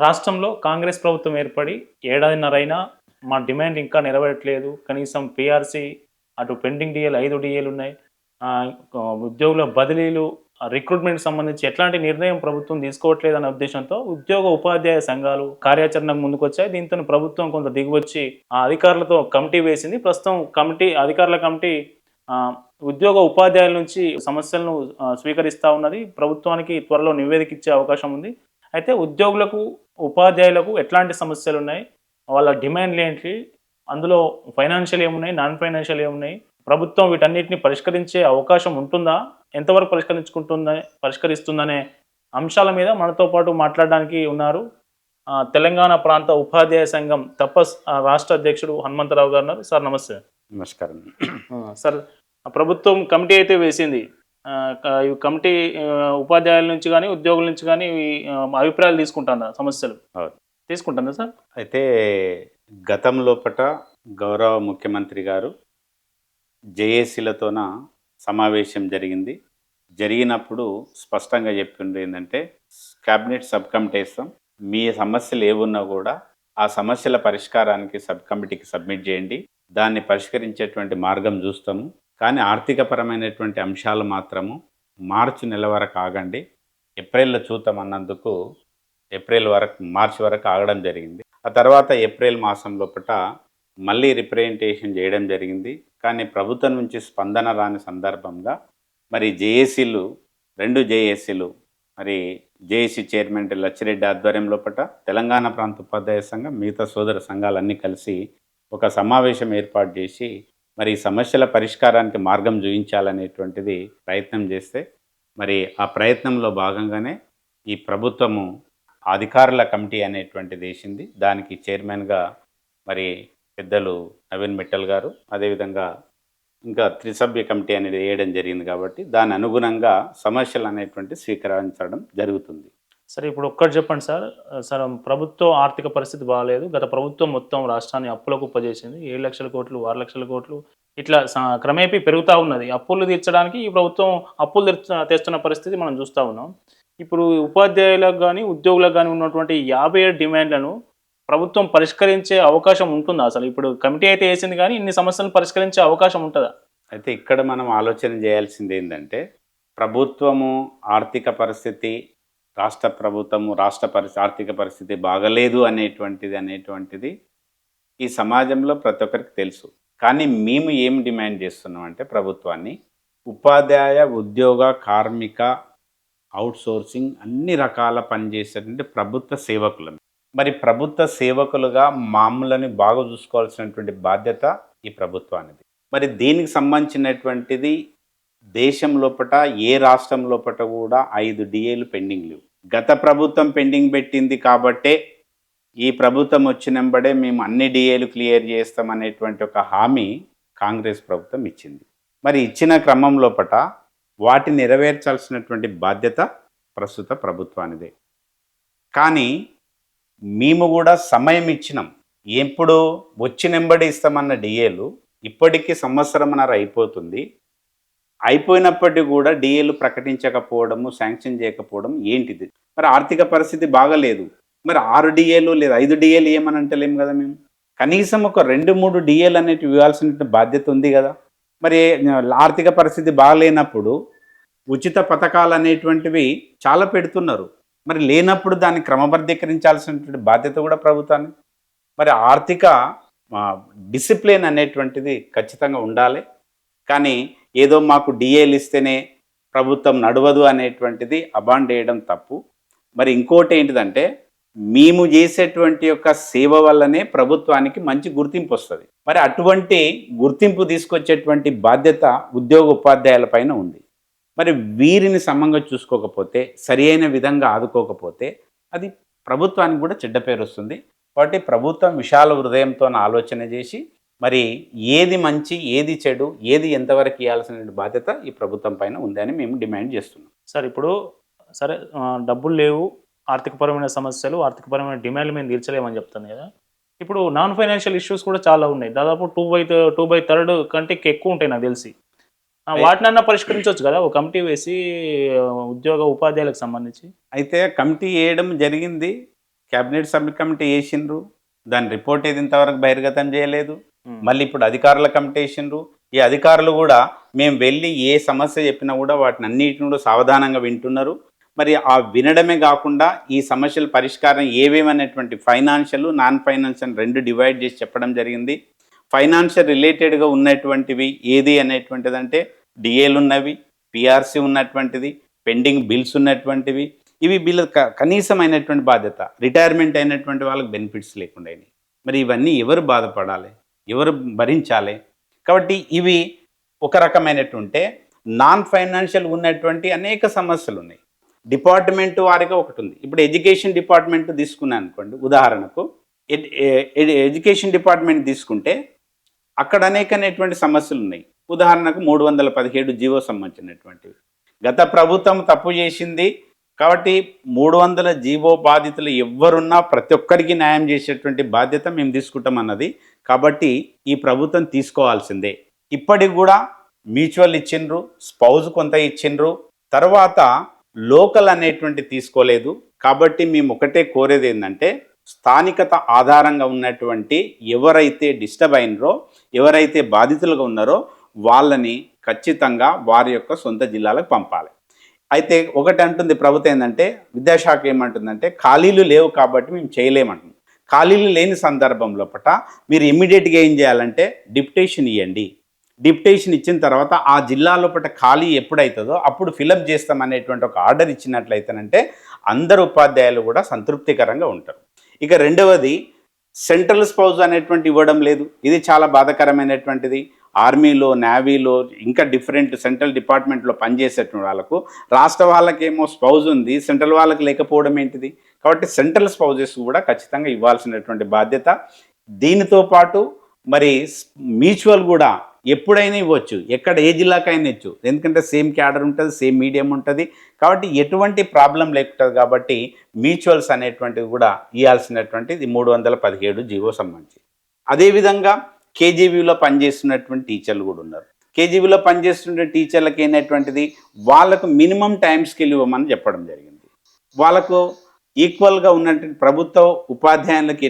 రాష్ట్రంలో కాంగ్రెస్ ప్రభుత్వం ఏర్పడి ఏడాదిన్నరైనా మా డిమాండ్ ఇంకా నెరవేరట్లేదు. కనీసం పీఆర్సీ, అటు పెండింగ్ డీఏలు 5 డీఏలున్నాయి. ఉద్యోగుల బదిలీలు, రిక్రూట్‌మెంట్‌కి సంబంధించి ఎట్లాంటి నిర్ణయం ప్రభుత్వం తీసుకోవట్లేదన్న ఉద్దేశంతో ఉద్యోగ, ఉపాధ్యాయ సంఘాలు కార్యాచరణకు ముందుకొచ్చాయి. దీంతోని ప్రభుత్వం కొంత దిగివచ్చి ఆ అధికారులతో కమిటీ వేసింది. ప్రస్తుతం అధికారుల కమిటీ ఆహ్, ఉద్యోగ, ఉపాధ్యాయుల నుంచి సమస్యలను స్వీకరిస్తా ఉన్నది. ప్రభుత్వానికి త్వరలో నివేదిక ఇచ్చే అవకాశం ఉంది. అయితే ఉద్యోగులకు, ఉపాధ్యాయులకు ఎట్లాంటి సమస్యలున్నాయి? వాళ్ళ డిమాండ్‌లేంటి? అందులో ఫైనాన్షియల్ ఏమున్నాయి? నాన్ ఫైనాన్షియల్ ఏమున్నాయి? ప్రభుత్వం వీటన్నిటిని పరిష్కరించే అవకాశం ఉంటుందా? ఎంతవరకు పరిష్కరిస్తుందనే అంశాల మీద మనతో పాటు మాట్లాడడానికి ఉన్నారు. తెలంగాణ ప్రాంత ఉపాధ్యాయ సంఘం రాష్ట్ర అధ్యక్షుడు హనుమంతరావు గారు ఉన్నారు. సార్ నమస్తే. నమస్కారం. సార్, ప్రభుత్వం కమిటీ అయితే వేసింది. ఈ కమిటీ ఉపాధ్యాయుల నుంచి గానీ, ఉద్యోగుల నుంచి గానీ అభిప్రాయాలు తీసుకుంటుందా సమస్యలు? అవును. తీసుకుంటుందా సార్? అయితే గతం లోపట గౌరవ ముఖ్యమంత్రి గారు జేఏసీలతోన సమావేశం జరిగింది. జరిగినప్పుడు స్పష్టంగా చెప్పిండ్రు ఏందంటే, క్యాబినెట్ సబ్ కమిటీ వేస్తాం. మీ సమస్యలు ఏవున్నా కూడా ఆ సమస్యల పరిష్కారానికి సబ్ కమిటీకి సబ్మిట్ చేయండి. దాన్ని పరిష్కరించేటువంటి మార్గం చూస్తాము. కానీ ఆర్థికపరమైనటువంటి అంశాలు మాత్రము మార్చి నెల వరకు ఆగండి, ఏప్రిల్లో చూద్దామన్నందుకు మార్చి వరకు ఆగడం జరిగింది. ఆ తర్వాత ఏప్రిల్ మాసం లోపట మళ్ళీ రిప్రజెంటేషన్ చేయడం జరిగింది. కానీ ప్రభుత్వం నుంచి స్పందన రాని సందర్భంగా మరి జేఏసీలు, 2 జేఏసీలు, మరి జేఏసీ చైర్మన్ లచ్చిరెడ్డి ఆధ్వర్యం లోపట తెలంగాణ ప్రాంత ఉపాధ్యాయ సంఘం, మిగతా సోదర సంఘాలన్నీ కలిసి ఒక సమావేశం ఏర్పాటు చేసి మరి ఈ సమస్యల పరిష్కారానికి మార్గం చూపించాలనేటువంటిది ప్రయత్నం చేస్తే, మరి ఆ ప్రయత్నంలో భాగంగానే ఈ ప్రభుత్వము అధికారుల కమిటీ అనేటువంటిది వేసింది. దానికి చైర్మన్గా మరి పెద్దలు నవీన్ మిట్టల్ గారు, అదేవిధంగా ఇంకా త్రిసభ్య కమిటీ అనేది వేయడం జరిగింది. కాబట్టి దాని అనుగుణంగా సమస్యలు అనేటువంటి స్వీకరించడం జరుగుతుంది. సరే, ఇప్పుడు ఒక్కటి చెప్పండి సార్. సార్, ప్రభుత్వం ఆర్థిక పరిస్థితి బాగాలేదు. గత ప్రభుత్వం మొత్తం రాష్ట్రాన్ని అప్పులకు కుప్పజేసింది. 7 లక్షల కోట్లు, 6 లక్షల కోట్లు ఇట్లా క్రమేపీ పెరుగుతూ ఉన్నది. అప్పులు తీర్చడానికి ఈ ప్రభుత్వం అప్పులు తెస్తున్న పరిస్థితి మనం చూస్తూ ఉన్నాం. ఇప్పుడు ఉపాధ్యాయులకు కానీ, ఉద్యోగులకు కానీ ఉన్నటువంటి 57 డిమాండ్లను ప్రభుత్వం పరిష్కరించే అవకాశం ఉంటుందా? అసలు ఇప్పుడు కమిటీ అయితే వేసింది, కానీ ఇన్ని సమస్యలను పరిష్కరించే అవకాశం ఉంటుందా? అయితే ఇక్కడ మనం ఆలోచన చేయాల్సింది ఏంటంటే, ప్రభుత్వము ఆర్థిక పరిస్థితి, ఆర్థిక పరిస్థితి బాగలేదు అనేటువంటిది ఈ సమాజంలో ప్రతి ఒక్కరికి తెలుసు. కానీ మేము ఏం డిమాండ్ చేస్తున్నాం అంటే, ప్రభుత్వాన్ని ఉపాధ్యాయ, ఉద్యోగ, కార్మిక, అవుట్సోర్సింగ్ అన్ని రకాల పనిచేసేటువంటి ప్రభుత్వ సేవకులు. మరి ప్రభుత్వ సేవకులుగా మామూలని బాగా చూసుకోవాల్సినటువంటి బాధ్యత ఈ ప్రభుత్వానిది. మరి దీనికి సంబంధించినటువంటిది దేశం లోపట ఏ రాష్ట్రం లోపట కూడా 5 డిఏలు పెండింగ్ లేవు. గత ప్రభుత్వం పెండింగ్ పెట్టింది కాబట్టే ఈ ప్రభుత్వం వచ్చినంబడే మేము అన్ని డిఏలు క్లియర్ చేస్తామనేటువంటి ఒక హామీ కాంగ్రెస్ ప్రభుత్వం ఇచ్చింది. మరి ఇచ్చిన క్రమం లోపట వాటిని నెరవేర్చాల్సినటువంటి బాధ్యత ప్రస్తుత ప్రభుత్వానిదే. కానీ మేము కూడా సమయం ఇచ్చినాం. ఎప్పుడు వచ్చినంబడి ఇస్తామన్న డిఏలు ఇప్పటికీ సంవత్సరంన్నర అయిపోతుంది. అయిపోయినప్పటికీ కూడా డిఏలు ప్రకటించకపోవడము, శాంక్షన్ చేయకపోవడం ఏంటిది? మరి ఆర్థిక పరిస్థితి బాగలేదు. మరి 6 డిఏలు లేదా 5 డిఏలు ఏమని అంటలేము కదా మేము. కనీసం ఒక 2-3 డిఏలు అనేటివి ఇవ్వాల్సిన బాధ్యత ఉంది కదా. మరి ఆర్థిక పరిస్థితి బాగలేనప్పుడు ఉచిత పథకాలు అనేటువంటివి చాలా పెడుతున్నారు. మరి లేనప్పుడు దాన్ని క్రమబద్ధీకరించాల్సినటువంటి బాధ్యత కూడా ప్రభుత్వాన్ని. మరి ఆర్థిక డిసిప్లిన్ అనేటువంటిది ఖచ్చితంగా ఉండాలి. కానీ ఏదో మాకు డిఏలు ఇస్తేనే ప్రభుత్వం నడవదు అనేటువంటిది అబాండ్ వేయడం తప్పు. మరి ఇంకోటి ఏంటిదంటే, మేము చేసేటువంటి యొక్క సేవ వల్లనే ప్రభుత్వానికి మంచి గుర్తింపు వస్తుంది. మరి అటువంటి గుర్తింపు తీసుకొచ్చేటువంటి బాధ్యత ఉద్యోగ ఉపాధ్యాయుల పైన ఉంది. మరి వీరిని సమంగా చూసుకోకపోతే, సరి అయిన విధంగా ఆదుకోకపోతే అది ప్రభుత్వానికి కూడా చెడ్డ పేరు వస్తుంది. కాబట్టి ప్రభుత్వం విశాల హృదయంతో ఆలోచన చేసి మరి ఏది మంచి, ఏది చెడు, ఏది ఎంతవరకు ఇవ్వాల్సిన బాధ్యత ఈ ప్రభుత్వం పైన ఉందని మేము డిమాండ్ చేస్తున్నాం. సార్, ఇప్పుడు సరే, డబ్బులు లేవు, ఆర్థికపరమైన సమస్యలు, ఆర్థికపరమైన డిమాండ్లు మేము తీర్చలేమని చెప్తాను కదా. ఇప్పుడు నాన్ ఫైనాన్షియల్ ఇష్యూస్ కూడా చాలా ఉన్నాయి. దాదాపు 2/3 కంటే ఎక్కువ ఉంటాయి నాకు తెలిసి. వాటినన్నా పరిష్కరించవచ్చు కదా ఒక కమిటీ వేసి, ఉద్యోగ ఉపాధ్యాయులకు సంబంధించి. అయితే కమిటీ వేయడం జరిగింది. క్యాబినెట్ సబ్ కమిటీ వేసిండ్రు, దాని రిపోర్ట్ ఏది ఇంతవరకు బహిర్గతం చేయలేదు. ఉమ్. మళ్ళీ ఇప్పుడు అధికారుల కమిటీ వేసిండ్రు. ఈ అధికారులు కూడా మేము వెళ్ళి ఏ సమస్య చెప్పినా కూడా వాటిని అన్నిటిని కూడా సావధానంగా వింటున్నారు. మరి ఆ వినడమే కాకుండా ఈ సమస్యల పరిష్కారం ఏవేమనేటువంటి ఫైనాన్షియల్, నాన్ ఫైనాన్షియల్ 2 డివైడ్ చేసి చెప్పడం జరిగింది. ఫైనాన్షియల్ రిలేటెడ్గా ఉన్నటువంటివి ఏది అనేటువంటిదంటే డిఏలు ఉన్నవి, పిఆర్సీ ఉన్నటువంటిది, పెండింగ్ బిల్స్ ఉన్నటువంటివి. ఇవి వీళ్ళ కనీసమైనటువంటి బాధ్యత. రిటైర్మెంట్ అయినటువంటి వాళ్ళకి బెనిఫిట్స్ లేకుండా అయినాయి. మరి ఇవన్నీ ఎవరు బాధపడాలి, ఎవరు భరించాలి? కాబట్టి ఇవి ఒక రకమైనటువంటి నాన్ ఫైనాన్షియల్ ఉన్నటువంటి అనేక సమస్యలు ఉన్నాయి. డిపార్ట్మెంట్ వారిగా ఒకటి ఉంది. ఇప్పుడు ఎడ్యుకేషన్ డిపార్ట్మెంట్ తీసుకున్నాను అనుకోండి, ఉదాహరణకు ఎడ్యుకేషన్ డిపార్ట్మెంట్ తీసుకుంటే అక్కడ అనేకమైనటువంటి సమస్యలు ఉన్నాయి. ఉదాహరణకు 317 జీవో సంబంధించినటువంటివి. గత ప్రభుత్వం తప్పు చేసింది కాబట్టి 300 జీవో బాధితులు ఎవ్వరున్నా ప్రతి ఒక్కరికి న్యాయం చేసేటువంటి బాధ్యత మేము తీసుకుంటామన్నది. కాబట్టి ఈ ప్రభుత్వం తీసుకోవాల్సిందే. ఇప్పటికి కూడా మ్యూచువల్ ఇచ్చిండ్రు, స్పౌజ్ కొంత ఇచ్చిండ్రు, తర్వాత లోకల్ అనేటువంటి తీసుకోలేదు. కాబట్టి మేము ఒకటే కోరేది ఏంటంటే స్థానికత ఆధారంగా ఉన్నటువంటి ఎవరైతే డిస్టర్బ్ అయినరో, ఎవరైతే బాధితులుగా ఉన్నారో వాళ్ళని ఖచ్చితంగా వారి యొక్క సొంత జిల్లాలకు పంపాలి. అయితే ఒకటి అంటుంది ప్రభుత్వం ఏంటంటే, విద్యాశాఖ ఏమంటుందంటే ఖాళీలు లేవు కాబట్టి మేము చేయలేమంటుంది. ఖాళీలు లేని సందర్భంలో మీరు ఇమ్మీడియట్గా ఏం చేయాలంటే డిప్యుటేషన్ ఇవ్వండి. డిప్యుటేషన్ ఇచ్చిన తర్వాత ఆ జిల్లా లోపల ఖాళీ ఎప్పుడైతుందో అప్పుడు ఫిలప్ చేస్తామనేటువంటి ఒక ఆర్డర్ ఇచ్చినట్లయితేనంటే అందరు ఉపాధ్యాయులు కూడా సంతృప్తికరంగా ఉంటారు. ఇక రెండవది సెంట్రల్ స్పౌజ్ అనేటువంటి ఇవ్వడం లేదు. ఇది చాలా బాధాకరమైనటువంటిది. ఆర్మీలో, నేవీలో, ఇంకా డిఫరెంట్ సెంట్రల్ డిపార్ట్మెంట్లో పనిచేసేటువంటి వాళ్ళకు రాష్ట్ర వాళ్ళకేమో స్పౌజ్ ఉంది, సెంట్రల్ వాళ్ళకి లేకపోవడం ఏంటిది? కాబట్టి సెంట్రల్ స్పౌజెస్ కూడా ఖచ్చితంగా ఇవ్వాల్సినటువంటి బాధ్యత. దీనితో పాటు మరి మ్యూచువల్ కూడా ఎప్పుడైనా ఇవ్వచ్చు, ఎక్కడ ఏ జిల్లాకైనా ఇచ్చు. ఎందుకంటే సేమ్ క్యాడర్ ఉంటుంది, సేమ్ మీడియం ఉంటుంది. కాబట్టి ఎటువంటి ప్రాబ్లం లేకుంటుంది. కాబట్టి మ్యూచువల్స్ అనేటువంటివి కూడా ఇవ్వాల్సినటువంటిది 317 జీవో సంబంధించి. అదేవిధంగా కేజీబీలో పనిచేస్తున్నటువంటి టీచర్లు కూడా ఉన్నారు. కేజీబీలో పనిచేస్తున్న టీచర్లకు అయినటువంటిది వాళ్ళకు మినిమం టైం స్కేల్ ఇవ్వమని చెప్పడం జరిగింది. వాళ్ళకు ఈక్వల్గా ఉన్నటువంటి ప్రభుత్వ ఉపాధ్యాయులకు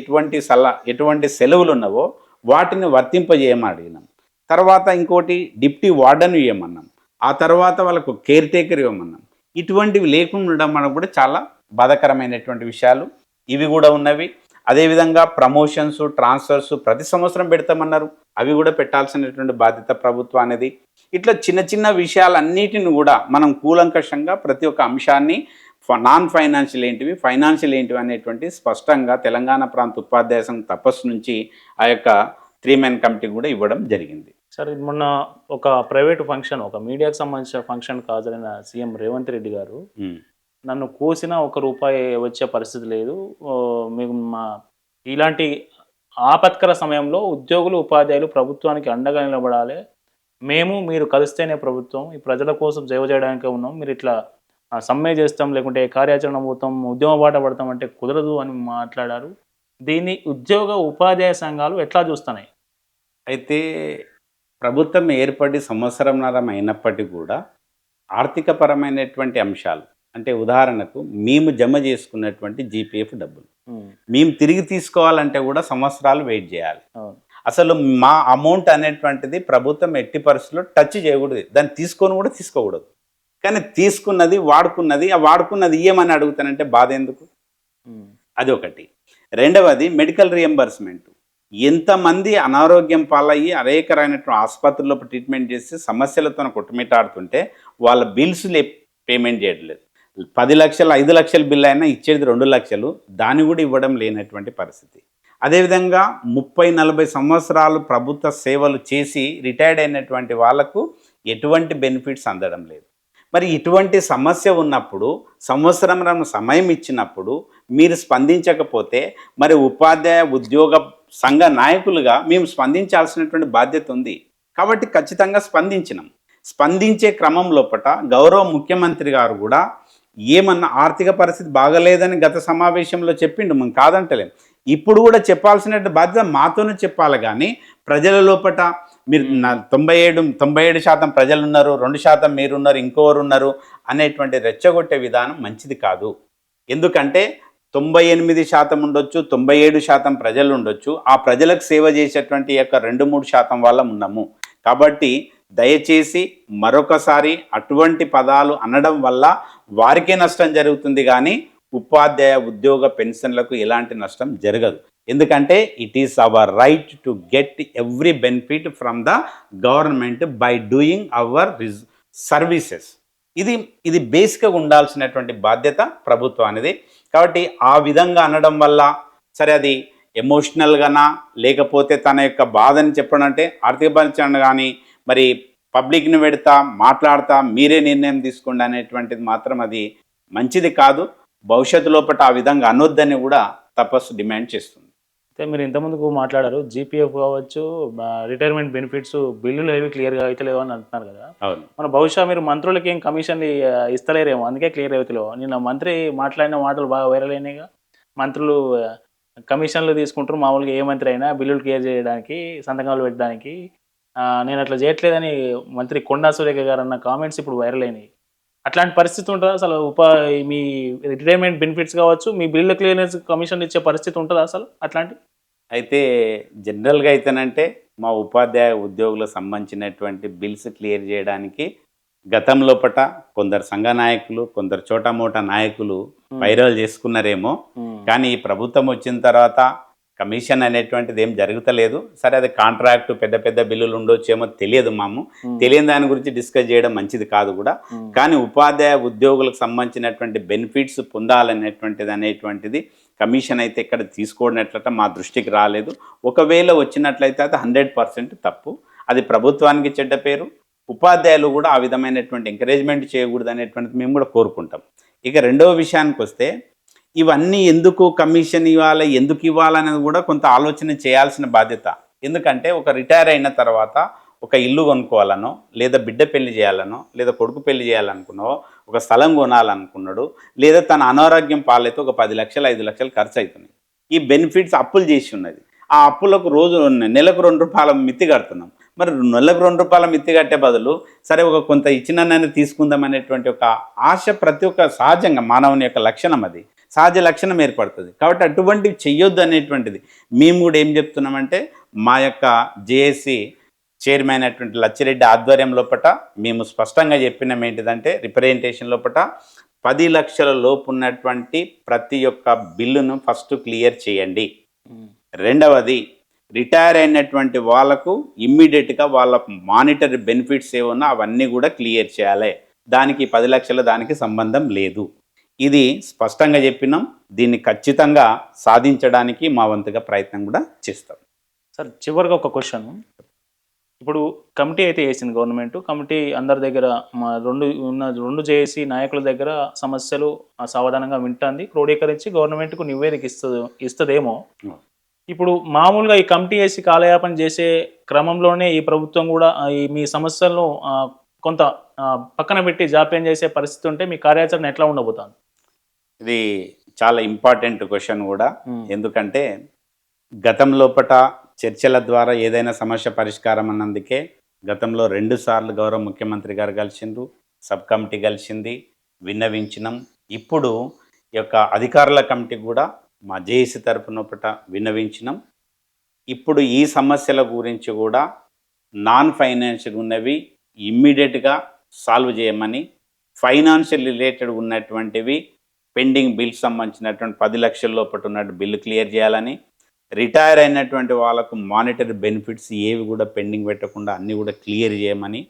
ఎటువంటి సెలవులు ఉన్నావో వాటిని వర్తింపజేయమని అడిగినాం. తర్వాత ఇంకోటి డిప్టీ వార్డెన్ ఇవ్వమన్నాం. ఆ తర్వాత వాళ్ళకు కేర్ టేకర్ ఇవ్వమన్నాం. ఇటువంటివి లేకుండా ఉండడం మనకు కూడా చాలా బాధాకరమైనటువంటి విషయాలు ఇవి కూడా ఉన్నవి. అదేవిధంగా ప్రమోషన్స్, ట్రాన్స్ఫర్స్ ప్రతి సంవత్సరం పెడతామన్నారు. అవి కూడా పెట్టాల్సినటువంటి బాధ్యత ప్రభుత్వం అనేది. ఇట్లా చిన్న చిన్న విషయాలన్నిటిని కూడా మనం కూలంకషంగా ప్రతి ఒక్క అంశాన్ని నాన్ ఫైనాన్షియల్ ఏంటివి, ఫైనాన్షియల్ ఏంటివి అనేటువంటి స్పష్టంగా తెలంగాణ ప్రాంత ఉపాధ్యాయ సంఘం తపస్సు నుంచి ఆ యొక్క 3 మెన్ కమిటీ కూడా ఇవ్వడం జరిగింది. సార్, మొన్న ఒక ప్రైవేటు ఫంక్షన్, ఒక మీడియాకు సంబంధించిన ఫంక్షన్ హాజరైన సీఎం రేవంత్ రెడ్డి గారు నన్ను కోసిన ₹1 వచ్చే పరిస్థితి లేదు, మీకు ఇలాంటి ఆపత్కర సమయంలో ఉద్యోగులు, ఉపాధ్యాయులు ప్రభుత్వానికి అండగా నిలబడాలి, మీరు కలిస్తేనే ప్రభుత్వం, ఈ ప్రజల కోసం సేవ చేయడానికే ఉన్నాం, మీరు ఇట్లా సమ్మె చేస్తాం లేకుంటే కార్యాచరణ పోతాం, ఉద్యమ బాట పడతాం అంటే కుదరదు అని మాట్లాడారు. దీన్ని ఉద్యోగ ఉపాధ్యాయ సంఘాలు ఎట్లా చూస్తున్నాయి? అయితే ప్రభుత్వం ఏర్పడి సంవత్సరంన్నర అయినప్పటికీ కూడా ఆర్థికపరమైనటువంటి అంశాలు, అంటే ఉదాహరణకు మేము జమ చేసుకున్నటువంటి జీపీఎఫ్ డబ్బులు మేము తిరిగి తీసుకోవాలంటే కూడా సంవత్సరాలు వెయిట్ చేయాలి. అసలు మా అమౌంట్ అనేటువంటిది ప్రభుత్వం ఎట్టి పరిస్థితుల్లో టచ్ చేయకూడదు, దాన్ని కూడా తీసుకోకూడదు. కానీ తీసుకున్నది, వాడుకున్నది, ఆ వాడుకున్నది ఇయ్యమని అడుగుతానంటే బాధ ఎందుకు? అది ఒకటి. రెండవది మెడికల్ రియంబర్స్మెంట్. ఎంతమంది అనారోగ్యం పాలయ్యి అనేకమైనటువంటి ఆసుపత్రుల్లో ట్రీట్మెంట్ చేసి సమస్యలతో కొట్టుమిట్టాడుతుంటే వాళ్ళ బిల్స్ పేమెంట్ చేయట్లేదు. 10 లక్షలు 5 లక్షల బిల్ అయినా ఇచ్చేది 2 లక్షలు, దాన్ని కూడా ఇవ్వడం లేనటువంటి పరిస్థితి. అదేవిధంగా 30-40 సంవత్సరాలు ప్రభుత్వ సేవలు చేసి రిటైర్డ్ అయినటువంటి వాళ్లకు ఎటువంటి బెనిఫిట్స్ అందడం లేదు. మరి ఇటువంటి సమస్య ఉన్నప్పుడు, సంవత్సరం సమయం ఇచ్చినప్పుడు మీరు స్పందించకపోతే మరి ఉపాధ్యాయ ఉద్యోగ సంఘ నాయకులుగా మేము స్పందించాల్సినటువంటి బాధ్యత ఉంది. కాబట్టి ఖచ్చితంగా స్పందించే క్రమం లోపల గౌరవ ముఖ్యమంత్రి గారు కూడా ఏమన్నా ఆర్థిక పరిస్థితి బాగలేదని గత సమావేశంలో చెప్పిండు, మనం కాదంటలేం. ఇప్పుడు కూడా చెప్పాల్సిన బాధ్యత మాతోనే చెప్పాలి. కానీ ప్రజల లోపల మీరు 97% ప్రజలు ఉన్నారు, 2% మీరున్నారు, ఇంకోరు ఉన్నారు అనేటువంటి రెచ్చగొట్టే విధానం మంచిది కాదు. ఎందుకంటే 98% ఉండొచ్చు, 97% ప్రజలు ఉండొచ్చు. ఆ ప్రజలకు సేవ చేసేటువంటి యొక్క 2-3% వాళ్ళం ఉన్నాము. కాబట్టి దయచేసి మరొకసారి అటువంటి పదాలు అనడం వల్ల వారికే నష్టం జరుగుతుంది కానీ ఉపాధ్యాయ ఉద్యోగ పెన్షన్లకు ఎలాంటి నష్టం జరగదు. ఎందుకంటే it is our right to get every benefit from the government by doing our services. ఇది బేసిక్గా ఉండాల్సినటువంటి బాధ్యత ప్రభుత్వానిది. కాబట్టి ఆ విధంగా అనడం వల్ల సరే అది ఎమోషనల్గానా లేకపోతే తన యొక్క బాధని చెప్పడం అంటే ఆర్థిక పరిచయం కానీ మరి పబ్లిక్ని పెడతా మాట్లాడతా మీరే నిర్ణయం తీసుకోండి అనేటువంటిది మాత్రం అది మంచిది కాదు. భవిష్యత్తు లోపల ఆ విధంగా అనొద్దని కూడా తపస్సు డిమాండ్ చేస్తుంది. అయితే మీరు ఇంతకుముందుకు మాట్లాడారు జీపీఎఫ్ కావచ్చు, రిటైర్మెంట్ బెనిఫిట్స్ బిల్లులు ఏవి క్లియర్గా అవుతలేవు అని అంటున్నారు కదా. అవును. మన బహుశా మీరు మంత్రులకి ఏం కమిషన్ ఇస్తలేరేమో, అందుకే క్లియర్ అవుతలేవు. నిన్న మంత్రి మాట్లాడిన మాటలు బాగా వైరల్ అయినాయిగా. మంత్రులు కమిషన్లు తీసుకుంటారు, మామూలుగా ఏ మంత్రి అయినా బిల్లులు క్లియర్ చేయడానికి సంతకాలు పెట్టడానికి. నేను అట్లా చేయట్లేదని మంత్రి కొండా సురేఖ గారు అన్న కామెంట్స్ ఇప్పుడు వైరల్ అయినాయి. అట్లాంటి పరిస్థితి ఉంటుందా అసలు? మీ రిటైర్మెంట్ బెనిఫిట్స్ కావచ్చు, మీ బిల్లు క్లియరెన్స్ కమిషన్ ఇచ్చే పరిస్థితి ఉంటుందా అసలు అట్లాంటి? అయితే జనరల్గా అయితేనంటే మా ఉపాధ్యాయ ఉద్యోగులకు సంబంధించినటువంటి బిల్స్ క్లియర్ చేయడానికి గతంలోపట కొందరు సంఘ నాయకులు, కొందరు చోటమోటా నాయకులు వైరల్ చేసుకున్నారేమో. కానీ ఈ ప్రభుత్వం వచ్చిన తర్వాత కమిషన్ అనేటువంటిది ఏం జరుగుతలేదు. సరే అది కాంట్రాక్ట్ పెద్ద పెద్ద బిల్లులు ఉండొచ్చేమో తెలియదు, తెలియని దాని గురించి డిస్కస్ చేయడం మంచిది కాదు కూడా. కానీ ఉపాధ్యాయ ఉద్యోగులకు సంబంధించినటువంటి బెనిఫిట్స్ పొందాలనేటువంటిది కమిషన్ అయితే ఇక్కడ తీసుకోవడట్లట మా దృష్టికి రాలేదు. ఒకవేళ వచ్చినట్లయితే అది 100% తప్పు. అది ప్రభుత్వానికి చెడ్డ పేరు. ఉపాధ్యాయులు కూడా ఆ విధమైనటువంటి ఎంకరేజ్మెంట్ చేయకూడదు అనేటువంటిది మేము కూడా కోరుకుంటాం. ఇక రెండవ విషయానికి వస్తే ఇవన్నీ ఎందుకు కమిషన్ ఇవ్వాలి, ఎందుకు ఇవ్వాలనేది కూడా కొంత ఆలోచన చేయాల్సిన బాధ్యత. ఎందుకంటే ఒక రిటైర్ అయిన తర్వాత ఒక ఇల్లు కొనుక్కోవాలనో, లేదా బిడ్డ పెళ్లి చేయాలనో, లేదా కొడుకు పెళ్లి చేయాలనుకున్నావో, ఒక స్థలం కొనాలనుకున్నాడు, లేదా తన అనారోగ్యం పాలైతే ఒక 10 లక్షలు 5 లక్షలు ఖర్చు అవుతున్నాయి. ఈ బెనిఫిట్స్ అప్పులు చేసి ఉన్నది. ఆ అప్పులకు నెలకు ₹2 మిత్తి కడుతున్నాం. మరి నెలకు ₹2 మిత్తి కట్టే బదులు సరే ఒక కొంత ఇచ్చినైనా తీసుకుందాం అనేటువంటి ఒక ఆశ ప్రతి ఒక్క సహజంగా మానవుని యొక్క లక్షణం, అది సహజ లక్షణం ఏర్పడుతుంది. కాబట్టి అటువంటివి చెయ్యొద్దు అనేటువంటిది మేము కూడా ఏం చెప్తున్నామంటే మా యొక్క జేఏసీ చైర్మన్ అయినటువంటి లచ్చిరెడ్డి ఆధ్వర్యం లోపట మేము స్పష్టంగా చెప్పినాం ఏంటిదంటే రిప్రజెంటేషన్ లోపట 10 లక్షల లోపు ఉన్నటువంటి ప్రతి ఒక్క బిల్లును ఫస్ట్ క్లియర్ చేయండి. రెండవది రిటైర్ అయినటువంటి వాళ్ళకు ఇమ్మీడియట్గా వాళ్ళ మానిటరీ బెనిఫిట్స్ ఏమన్నా అవన్నీ కూడా క్లియర్ చేయాలి. దానికి 10 లక్షల దానికి సంబంధం లేదు. ఇది స్పష్టంగా చెప్పినాం. దీన్ని ఖచ్చితంగా సాధించడానికి మా వంతుగా ప్రయత్నం కూడా చేస్తాం. సార్ చివరిగా ఒక క్వశ్చన్. ఇప్పుడు కమిటీ అయితే వేసింది గవర్నమెంట్. కమిటీ అందరి దగ్గర మా రెండు జేఏసీ నాయకుల దగ్గర సమస్యలు సావధానంగా వింటుంది, క్రోడీకరించి గవర్నమెంట్కు నివేదిక ఇస్తుందేమో. ఇప్పుడు మామూలుగా ఈ కమిటీ వేసి కాలయాపన చేసే క్రమంలోనే ఈ ప్రభుత్వం కూడా మీ సమస్యలను కొంత పక్కన పెట్టి జాప్యం చేసే పరిస్థితి ఉంటే మీ కార్యాచరణ ఎట్లా ఉండబోతుంది? ఇది చాలా ఇంపార్టెంట్ క్వశ్చన్ కూడా. ఎందుకంటే గతంలోపట చర్చల ద్వారా ఏదైనా సమస్య పరిష్కారం అన్నందుకే గతంలో 2 సార్లు గౌరవ ముఖ్యమంత్రి గారు కలిసిండ్రు, సబ్ కమిటీ కలిసింది, విన్నవించినాం. ఇప్పుడు ఈ యొక్క అధికారుల కమిటీ కూడా మా జేఏసీ తరపునొపట విన్నవించినాం. ఇప్పుడు ఈ సమస్యల గురించి కూడా నాన్ ఫైనాన్షియల్ ఉన్నవి ఇమ్మీడియట్గా సాల్వ్ చేయమని, ఫైనాన్షియల్ రిలేటెడ్ ఉన్నటువంటివి పెండింగ్ బిల్స్ సంబంధించినటువంటి 10 లక్షల లోపల ఉన్నట్టు బిల్లు క్లియర్ చేయాలని, రిటైర్ అయినటువంటి వాళ్ళకు మానిటరీ బెనిఫిట్స్ ఏవి కూడా పెండింగ్ పెట్టకుండా అన్నీ కూడా క్లియర్ చేయమని,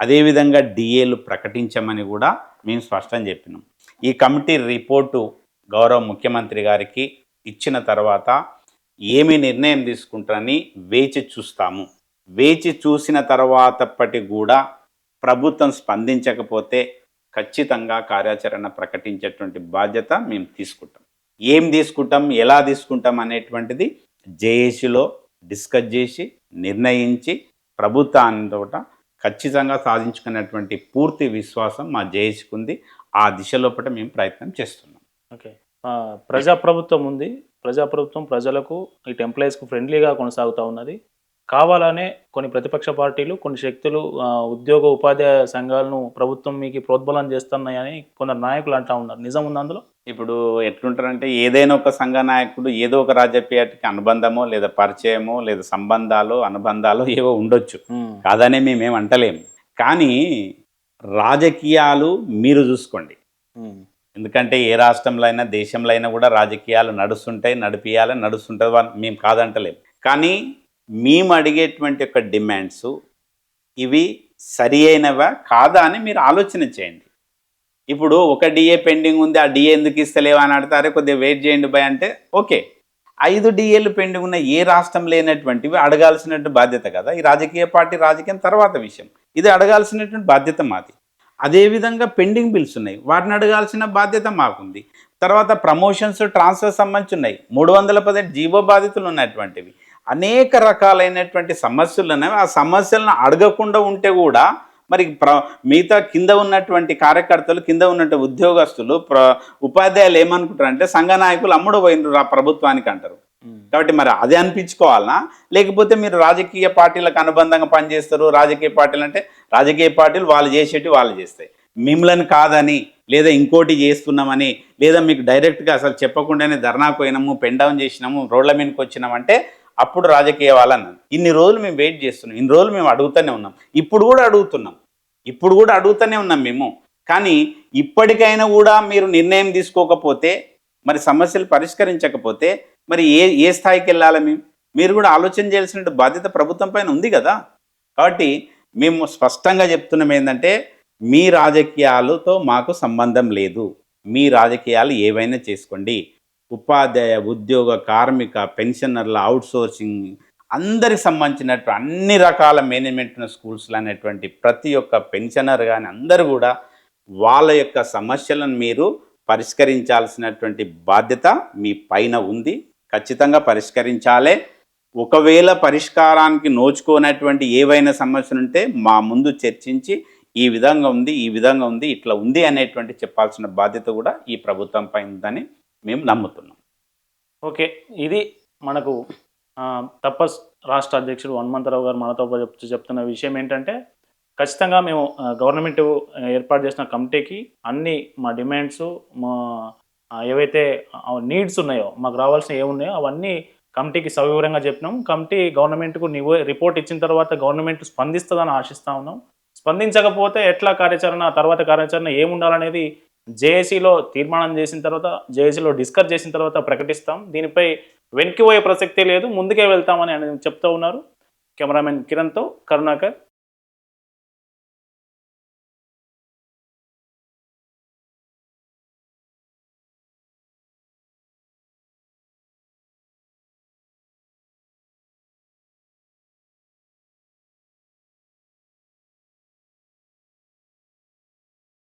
అదేవిధంగా డిఏలు ప్రకటించమని కూడా మేము స్పష్టం చెప్పినాం. ఈ కమిటీ రిపోర్టు గౌరవ ముఖ్యమంత్రి గారికి ఇచ్చిన తర్వాత ఏమి నిర్ణయం తీసుకుంటారని వేచి చూస్తాము. వేచి చూసిన తర్వాతప్పటి కూడా ప్రభుత్వం స్పందించకపోతే ఖచ్చితంగా కార్యాచరణ ప్రకటించేటువంటి బాధ్యత మేము తీసుకుంటాం. ఏం తీసుకుంటాం, ఎలా తీసుకుంటాం అనేటువంటిది జేఏసీలో డిస్కస్ చేసి నిర్ణయించి ప్రభుత్వాన్ని ఖచ్చితంగా సాధించుకున్నటువంటి పూర్తి విశ్వాసం మా జేఏసీకి ఉంది. ఆ దిశలోపట మేము ప్రయత్నం చేస్తున్నాం. ఓకే. ప్రజాప్రభుత్వం ఉంది. ప్రజాప్రభుత్వం ప్రజలకు ఇటు ఎంప్లాయీస్కు ఫ్రెండ్లీగా కొనసాగుతూ ఉన్నది. కావాలనే కొన్ని ప్రతిపక్ష పార్టీలు, కొన్ని శక్తులు ఉద్యోగ ఉపాధ్యాయ సంఘాలను ప్రభుత్వం మీకు ప్రోద్బలం చేస్తున్నాయని కొందరు నాయకులు అంటా ఉన్నారు. నిజం ఉందా అందులో? ఇప్పుడు ఎట్లుంటారంటే ఏదైనా ఒక సంఘ నాయకుడు ఏదో ఒక రాజకీయానికి అనుబంధమో లేదా పరిచయమో లేదా సంబంధాలు అనుబంధాలు ఏవో ఉండొచ్చు, కాదనే మేమేం అంటలేము. కానీ రాజకీయాలు మీరు చూసుకోండి. ఎందుకంటే ఏ రాష్ట్రంలో అయినా దేశంలో అయినా కూడా రాజకీయాలు నడుస్తుంటాయి, నడుస్తుంటుంది, మేము కాదంటలేము. కానీ మేము అడిగేటువంటి యొక్క డిమాండ్స్ ఇవి సరి అయినవా కాదా అని మీరు ఆలోచన చేయండి. ఇప్పుడు ఒక డిఏ పెండింగ్ ఉంది, ఆ డిఏ ఎందుకు ఇస్తలేవా అని అడతారే, కొద్దిగా వెయిట్ చేయండి భయ్ అంటే ఓకే. 5 డిఏలు పెండింగ్ ఉన్న ఏ రాష్ట్రం లేనటువంటివి అడగాల్సినటువంటి బాధ్యత కదా. ఈ రాజకీయ పార్టీ రాజకీయం తర్వాత విషయం, ఇది అడగాల్సినటువంటి బాధ్యత మాది. అదేవిధంగా పెండింగ్ బిల్స్ ఉన్నాయి, వాటిని అడగాల్సిన బాధ్యత మాకుంది. తర్వాత ప్రమోషన్స్ ట్రాన్స్ఫర్ సంబంధించి ఉన్నాయి, 318 జీవో బాధితులు ఉన్నటువంటివి, అనేక రకాలైనటువంటి సమస్యలు ఉన్నాయి. ఆ సమస్యలను అడగకుండా ఉంటే కూడా మరి మిగతా కింద ఉన్నటువంటి కార్యకర్తలు, కింద ఉన్నటువంటి ఉద్యోగస్తులు, ఉపాధ్యాయులు ఏమనుకుంటారంటే సంఘ నాయకులు అమ్ముడు పోయినరు ప్రభుత్వానికి అంటారు. కాబట్టి మరి అది అనిపించుకోవాలనా, లేకపోతే మీరు రాజకీయ పార్టీలకు అనుబంధంగా పనిచేస్తారు? రాజకీయ పార్టీలు అంటే రాజకీయ పార్టీలు వాళ్ళు చేసేటి వాళ్ళు చేస్తాయి, మిమ్మల్ని కాదని లేదా ఇంకోటి చేస్తున్నామని లేదా మీకు డైరెక్ట్గా అసలు చెప్పకుండానే ధర్నాకు పోయినాము, పెన్ డౌన్ చేసినాము, రోడ్ల మీదకి వచ్చినామంటే అప్పుడు రాజకీయ వాళ్ళని. ఇన్ని రోజులు మేము వెయిట్ చేస్తున్నాం, ఇన్ని రోజులు మేము అడుగుతూనే ఉన్నాం, ఇప్పుడు కూడా అడుగుతూనే ఉన్నాం మేము. కానీ ఇప్పటికైనా కూడా మీరు నిర్ణయం తీసుకోకపోతే, మరి సమస్యలు పరిష్కరించకపోతే మరి ఏ స్థాయికి వెళ్ళాలి? మీరు కూడా ఆలోచన చేయాల్సిన బాధ్యత ప్రభుత్వం పైన ఉంది కదా. కాబట్టి మేము స్పష్టంగా చెప్తున్నాం ఏంటంటే, మీ రాజకీయాలతో మాకు సంబంధం లేదు, మీ రాజకీయాలు ఏవైనా చేసుకోండి. ఉపాధ్యాయ, ఉద్యోగ, కార్మిక, పెన్షనర్ల, అవుట్సోర్సింగ్ అందరికి సంబంధించినట్టు అన్ని రకాల మేనేజ్మెంట్ స్కూల్స్లో అనేటువంటి ప్రతి ఒక్క పెన్షనర్ కానీ అందరూ కూడా వాళ్ళ యొక్క సమస్యలను మీరు పరిష్కరించాల్సినటువంటి బాధ్యత మీ పైన ఉంది. ఖచ్చితంగా పరిష్కరించాలే. ఒకవేళ పరిష్కారానికి నోచుకోనటువంటి ఏవైనా సమస్యలు ఉంటే మా ముందు చర్చించి ఈ విధంగా ఉంది, ఇట్లా ఉంది అనేటువంటి చెప్పాల్సిన బాధ్యత కూడా ఈ ప్రభుత్వం పైన ఉందని మేము నమ్ముతున్నాం. ఓకే, ఇది మనకు తపస్ రాష్ట్ర అధ్యక్షుడు హనుమంతరావు గారు మనతో చెప్తున్న విషయం ఏంటంటే, ఖచ్చితంగా మేము గవర్నమెంట్ ఏర్పాటు చేసిన కమిటీకి అన్ని మా డిమాండ్స్, మా ఏవైతే నీడ్స్ ఉన్నాయో, మాకు రావాల్సిన ఏమున్నాయో అవన్నీ కమిటీకి సవివరంగా చెప్పినాం. కమిటీ గవర్నమెంట్కు రిపోర్ట్ ఇచ్చిన తర్వాత గవర్నమెంట్ స్పందిస్తుందని ఆశిస్తూ ఉన్నాం. స్పందించకపోతే ఎట్లా కార్యాచరణ ఏముండాలనేది జేఏసీలో తీర్మానం చేసిన తర్వాత, జేఏసీలో డిస్కస్ చేసిన తర్వాత ప్రకటిస్తాం. దీనిపై వెనక్కి పోయే ప్రసక్తే లేదు, ముందుకే వెళ్తామని చెప్తూ ఉన్నారు. కెమెరామెన్ కిరణ్తో కరుణాకర్,